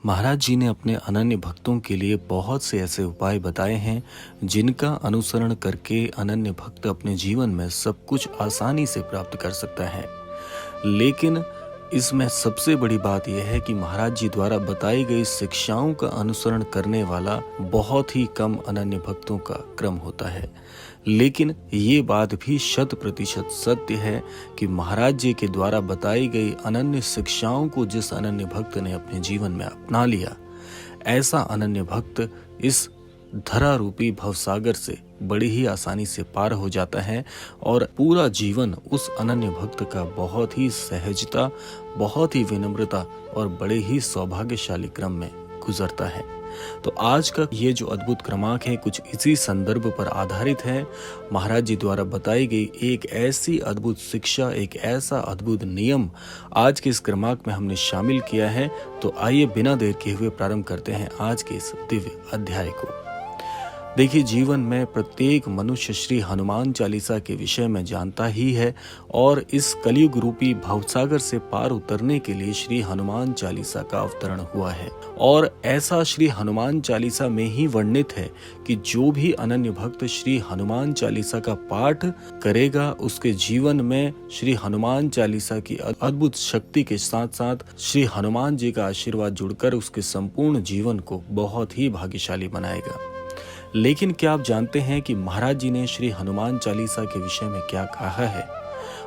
महाराज जी ने अपने अनन्य भक्तों के लिए बहुत से ऐसे उपाय बताए हैं जिनका अनुसरण करके अनन्य भक्त अपने जीवन में सब कुछ आसानी से प्राप्त कर सकता है। लेकिन इसमें सबसे बड़ी बात यह है कि महाराज जी द्वारा बताई गई शिक्षाओं का अनुसरण करने वाला बहुत ही कम अनन्य भक्तों का क्रम होता है। लेकिन ये बात भी 100% सत्य है कि महाराज जी के द्वारा बताई गई अनन्य शिक्षाओं को जिस अनन्य भक्त ने अपने जीवन में अपना लिया, ऐसा अनन्य भक्त इस धरा रूपी भवसागर से बड़ी ही आसानी से पार हो जाता है और पूरा जीवन उस अनन्य भक्त का बहुत ही सहजता, बहुत ही विनम्रता और बड़े ही सौभाग्यशाली क्रम में गुजरता है। तो आज का ये जो अद्भुत क्रमांक है कुछ इसी संदर्भ पर आधारित है। महाराज जी द्वारा बताई गई एक ऐसी अद्भुत शिक्षा, एक ऐसा अद्भुत नियम आज के इस क्रमांक में हमने शामिल किया है। तो आइए बिना देर किए हुए प्रारंभ करते हैं आज के इस दिव्य अध्याय को। देखिए, जीवन में प्रत्येक मनुष्य श्री हनुमान चालीसा के विषय में जानता ही है और इस कलयुग रूपी भवसागर से पार उतरने के लिए श्री हनुमान चालीसा का अवतरण हुआ है। और ऐसा श्री हनुमान चालीसा में ही वर्णित है कि जो भी अनन्य भक्त श्री हनुमान चालीसा का पाठ करेगा उसके जीवन में श्री हनुमान चालीसा की अद्भुत शक्ति के साथ साथ श्री हनुमान जी का आशीर्वाद जुड़कर उसके संपूर्ण जीवन को बहुत ही भाग्यशाली बनाएगा। लेकिन क्या आप जानते हैं कि महाराज जी ने श्री हनुमान चालीसा के विषय में क्या कहा है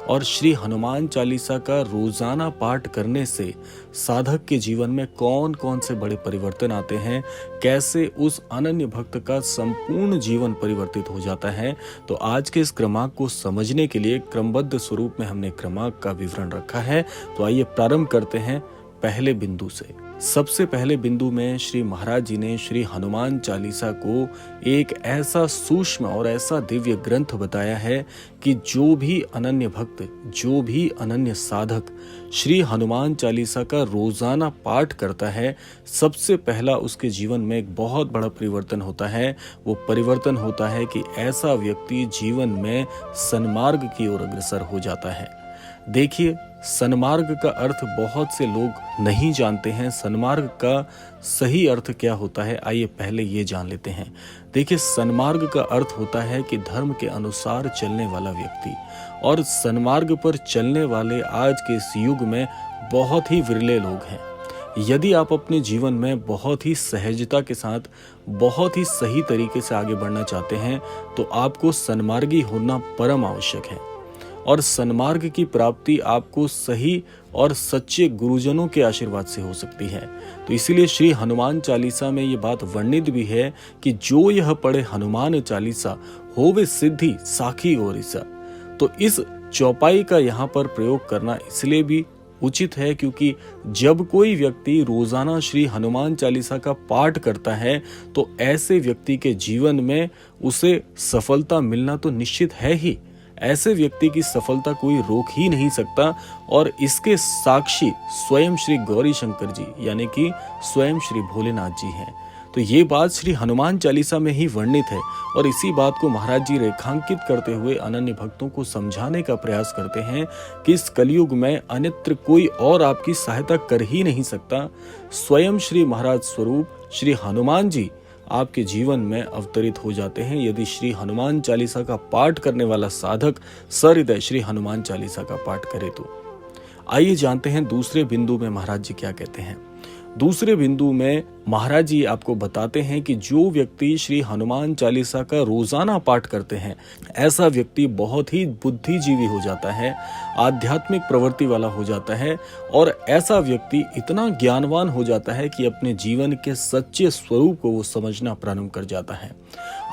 और श्री हनुमान चालीसा का रोजाना पाठ करने से साधक के जीवन में कौन कौन से बड़े परिवर्तन आते हैं, कैसे उस अनन्य भक्त का संपूर्ण जीवन परिवर्तित हो जाता है। तो आज के इस क्रमांक को समझने के लिए क्रमबद्ध स्वरूप में हमने क्रमांक का विवरण रखा है। तो आइए प्रारंभ करते हैं पहले बिंदु से। सबसे पहले बिंदु में श्री महाराज जी ने श्री हनुमान चालीसा को एक ऐसा सूक्ष्म और ऐसा दिव्य ग्रंथ बताया है कि जो भी अनन्य भक्त, जो भी अनन्य साधक श्री हनुमान चालीसा का रोजाना पाठ करता है, सबसे पहला उसके जीवन में एक बहुत बड़ा परिवर्तन होता है। वो परिवर्तन होता है कि ऐसा व्यक्ति जीवन में सन्मार्ग की ओर अग्रसर हो जाता है। देखिए, सन्मार्ग का अर्थ बहुत से लोग नहीं जानते हैं। सन्मार्ग का सही अर्थ क्या होता है, आइए पहले ये जान लेते हैं। देखिए, सन्मार्ग का अर्थ होता है कि धर्म के अनुसार चलने वाला व्यक्ति, और सन्मार्ग पर चलने वाले आज के इस युग में बहुत ही विरले लोग हैं। यदि आप अपने जीवन में बहुत ही सहजता के साथ बहुत ही सही तरीके से आगे बढ़ना चाहते हैं तो आपको सन्मार्गी होना परम आवश्यक है। और सन्मार्ग की प्राप्ति आपको सही और सच्चे गुरुजनों के आशीर्वाद से हो सकती है। तो इसीलिए श्री हनुमान चालीसा में ये बात वर्णित भी है कि जो यह पढ़े हनुमान चालीसा होवे सिद्धि साखी ओरिसा। तो इस चौपाई का यहाँ पर प्रयोग करना इसलिए भी उचित है क्योंकि जब कोई व्यक्ति रोजाना श्री हनुमान चालीसा का पाठ करता है तो ऐसे व्यक्ति के जीवन में उसे सफलता मिलना तो निश्चित है ही। ऐसे व्यक्ति की सफलता कोई रोक ही नहीं सकता और इसके साक्षी स्वयं श्री गौरी शंकर जी यानी कि स्वयं श्री भोलेनाथ जी हैं। तो ये बात श्री हनुमान चालीसा में ही वर्णित है और इसी बात को महाराज जी रेखांकित करते हुए अनन्य भक्तों को समझाने का प्रयास करते हैं कि इस कलयुग में अन्यत्र कोई और आपकी सहायता कर ही नहीं सकता। स्वयं श्री महाराज स्वरूप श्री हनुमान जी आपके जीवन में अवतरित हो जाते हैं यदि श्री हनुमान चालीसा का पाठ करने वाला साधक सहृदय श्री हनुमान चालीसा का पाठ करे तो। आइए जानते हैं दूसरे बिंदु में महाराज जी क्या कहते हैं। दूसरे बिंदु में महाराज जी आपको बताते हैं कि जो व्यक्ति श्री हनुमान चालीसा का रोजाना पाठ करते हैं ऐसा व्यक्ति बहुत ही बुद्धिजीवी हो जाता है, आध्यात्मिक प्रवृत्ति वाला हो जाता है और ऐसा व्यक्ति इतना ज्ञानवान हो जाता है कि अपने जीवन के सच्चे स्वरूप को वो समझना प्रारंभ कर जाता है।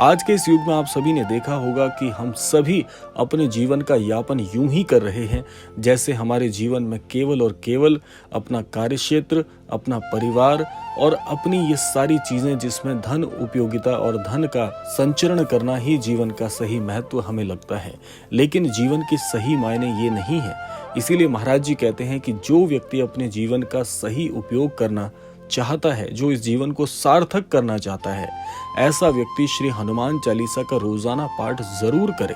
आज के इस युग में आप सभी ने देखा होगा कि हम सभी अपने जीवन का यापन यूं ही कर रहे हैं जैसे हमारे जीवन में केवल और केवल अपना कार्यक्षेत्र, अपना परिवार और अपनी ये सारी चीजें जिसमें धन उपयोगिता और धन का संचरण करना ही जीवन का सही महत्व हमें लगता है। लेकिन जीवन के सही मायने ये नहीं है। इसीलिए महाराज जी कहते हैं कि जो व्यक्ति अपने जीवन का सही उपयोग करना चाहता है, जो इस जीवन को सार्थक करना चाहता है, ऐसा व्यक्ति श्री हनुमान चालीसा का रोजाना पाठ जरूर करे।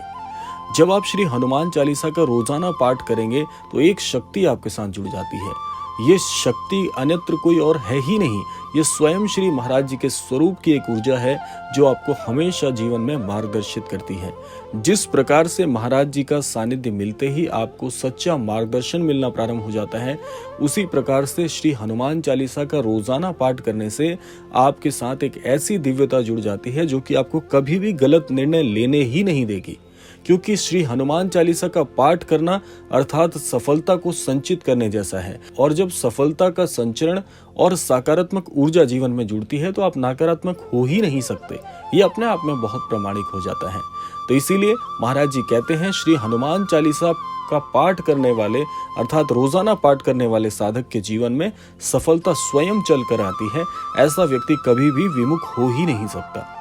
जब आप श्री हनुमान चालीसा का रोजाना पाठ करेंगे तो एक शक्ति आपके साथ जुड़ जाती है। ये शक्ति अन्यत्र कोई और है ही नहीं, ये स्वयं श्री महाराज जी के स्वरूप की एक ऊर्जा है जो आपको हमेशा जीवन में मार्गदर्शित करती है। जिस प्रकार से महाराज जी का सानिध्य मिलते ही आपको सच्चा मार्गदर्शन मिलना प्रारंभ हो जाता है, उसी प्रकार से श्री हनुमान चालीसा का रोजाना पाठ करने से आपके साथ एक ऐसी दिव्यता जुड़ जाती है जो कि आपको कभी भी गलत निर्णय लेने ही नहीं देगी। क्योंकि श्री हनुमान चालीसा का पाठ करना अर्थात सफलता को संचित करने जैसा है, और जब सफलता का संचरण और सकारात्मक ऊर्जा जीवन में जुड़ती है तो आप नकारात्मक हो ही नहीं सकते। ये अपने आप में बहुत प्रामाणिक हो जाता है। तो इसीलिए महाराज जी कहते हैं, श्री हनुमान चालीसा का पाठ करने वाले अर्थात रोजाना पाठ करने वाले साधक के जीवन में सफलता स्वयं चल कर आती है। ऐसा व्यक्ति कभी भी विमुख हो ही नहीं सकता।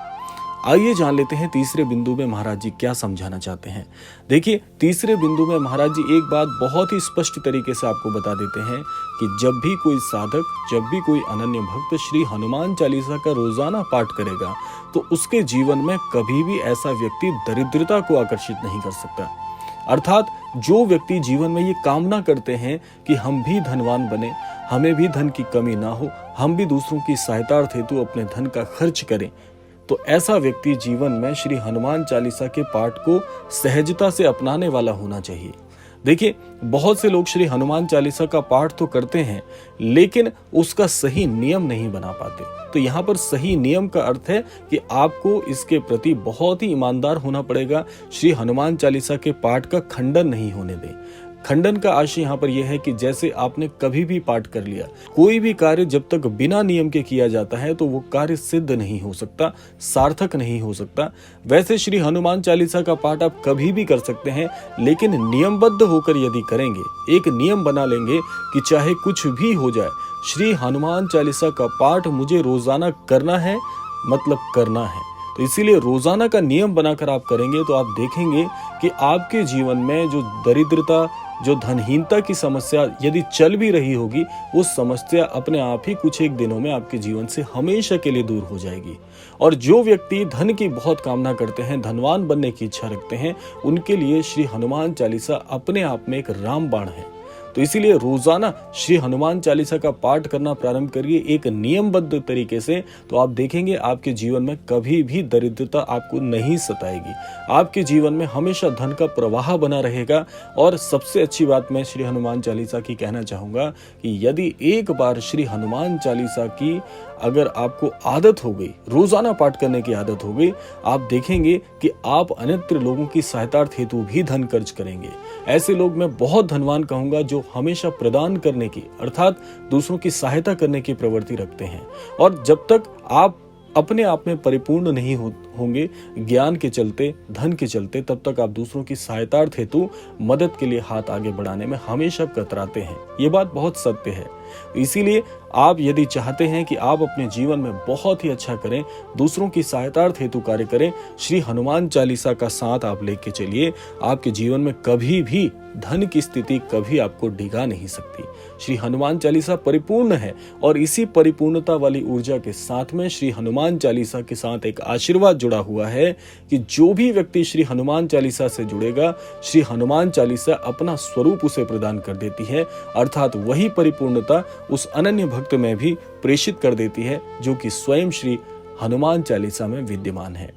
आइए जान लेते हैं तीसरे बिंदु में महाराज जी क्या समझाना चाहते हैं। देखिए, तीसरे बिंदु में महाराज जी एक बात बहुत ही स्पष्ट तरीके से आपको बता देते हैं कि जब भी कोई साधक, जब भी कोई अनन्य भक्त श्री हनुमान चालीसा का रोजाना पाठ करेगा तो उसके जीवन में कभी भी ऐसा व्यक्ति दरिद्रता को आकर्षित नहीं कर सकता। अर्थात जो व्यक्ति जीवन में ये कामना करते हैं कि हम भी धनवान बने, हमें भी धन की कमी ना हो, हम भी दूसरों की सहायता हेतु अपने धन का खर्च करें, तो ऐसा व्यक्ति जीवन में श्री हनुमान चालीसा के पाठ को सहजता से अपनाने वाला होना चाहिए। देखिए, बहुत से लोग श्री हनुमान चालीसा का पाठ तो करते हैं लेकिन उसका सही नियम नहीं बना पाते। तो यहाँ पर सही नियम का अर्थ है कि आपको इसके प्रति बहुत ही ईमानदार होना पड़ेगा। श्री हनुमान चालीसा के पाठ का खंडन नहीं होने दें। खंडन का आशय यहाँ पर यह है कि जैसे आपने कभी भी पाठ कर लिया, कोई भी कार्य जब तक बिना नियम के किया जाता है तो वो कार्य सिद्ध नहीं हो सकता, सार्थक नहीं हो सकता। वैसे श्री हनुमान चालीसा का पाठ आप कभी भी कर सकते हैं, लेकिन नियमबद्ध होकर यदि करेंगे, एक नियम बना लेंगे कि चाहे कुछ भी हो जाए, श्री हनुमान चालीसा का पाठ मुझे रोजाना करना है, मतलब करना है। तो इसीलिए रोजाना का नियम बनाकर आप करेंगे तो आप देखेंगे कि आपके जीवन में जो दरिद्रता, जो धनहीनता की समस्या यदि चल भी रही होगी, वो समस्या अपने आप ही कुछ एक दिनों में आपके जीवन से हमेशा के लिए दूर हो जाएगी। और जो व्यक्ति धन की बहुत कामना करते हैं, धनवान बनने की इच्छा रखते हैं, उनके लिए श्री हनुमान चालीसा अपने आप में एक रामबाण है। तो इसीलिए रोजाना श्री हनुमान चालीसा का पाठ करना प्रारंभ करिए एक नियमबद्ध तरीके से, तो आप देखेंगे आपके जीवन में कभी भी दरिद्रता आपको नहीं सताएगी। आपके जीवन में हमेशा धन का प्रवाह बना रहेगा। और सबसे अच्छी बात मैं श्री हनुमान चालीसा की कहना चाहूंगा कि यदि एक बार श्री हनुमान चालीसा की अगर आपको आदत हो गई, रोजाना पाठ करने की आदत हो गई, आप देखेंगे कि आप अन्यत्र लोगों की सहायता हेतु भी धन खर्च करेंगे। ऐसे लोग मैं बहुत धनवान कहूंगा जो हमेशा प्रदान करने की अर्थात दूसरों की सहायता करने की प्रवृत्ति रखते हैं। और जब तक आप अपने आप में परिपूर्ण नहीं होंगे ज्ञान के चलते, धन के चलते, तब तक आप दूसरों की सहायता हेतु मदद के लिए हाथ आगे बढ़ाने में हमेशा कतराते हैं। ये बात बहुत सत्य है। इसीलिए आप यदि चाहते हैं कि आप अपने जीवन में बहुत ही अच्छा करें, दूसरों की सहायता हेतु कार्य करें, श्री हनुमान चालीसा का साथ आप लेके चलिए। आपके जीवन में कभी भी धन की स्थिति कभी आपको डिगा नहीं सकती। श्री हनुमान चालीसा परिपूर्ण है और इसी परिपूर्णता वाली ऊर्जा के साथ में श्री हनुमान चालीसा के साथ एक आशीर्वाद जुड़ा हुआ है कि जो भी व्यक्ति श्री हनुमान चालीसा से जुड़ेगा, श्री हनुमान चालीसा अपना स्वरूप उसे प्रदान कर देती है, अर्थात वही परिपूर्णता उस अनन्य भक्त में भी प्रेषित कर देती है जो कि स्वयं श्री हनुमान चालीसा में विद्यमान है।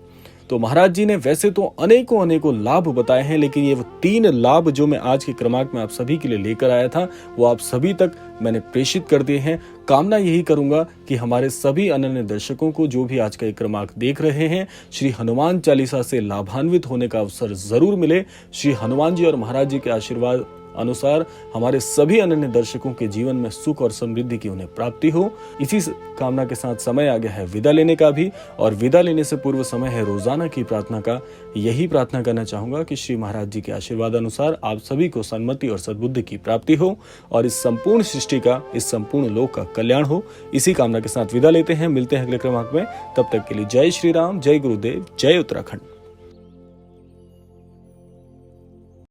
तो महाराज जी ने वैसे तो अनेकों लाभ बताए हैं, लेकिन ये 3 लाभ जो मैं आज के क्रमांक में आप सभी के लिए लेकर आया था वो आप सभी तक मैंने प्रेषित कर दिए हैं। कामना यही करूंगा कि हमारे सभी अनन्य दर्शकों को जो भी आज का क्रमांक देख रहे हैं, श्री हनुमान चालीसा से लाभान्वित होने का अवसर जरूर मिले। श्री हनुमान जी और महाराज जी के आशीर्वाद अनुसार हमारे सभी अनन्य दर्शकों के जीवन में सुख और समृद्धि की उन्हें प्राप्ति हो। इसी कामना के साथ समय आ गया है विदा लेने का भी, और विदा लेने से पूर्व समय है रोजाना की प्रार्थना का। यही प्रार्थना करना चाहूंगा कि श्री महाराज जी के आशीर्वाद अनुसार आप सभी को सन्मति और सद्बुद्धि की प्राप्ति हो और इस संपूर्ण सृष्टि का, इस संपूर्ण लोक का कल्याण हो। इसी कामना के साथ विदा लेते हैं, मिलते हैं अगले क्रमांक में। तब तक के लिए जय श्री राम, जय गुरुदेव, जय उत्तराखंड।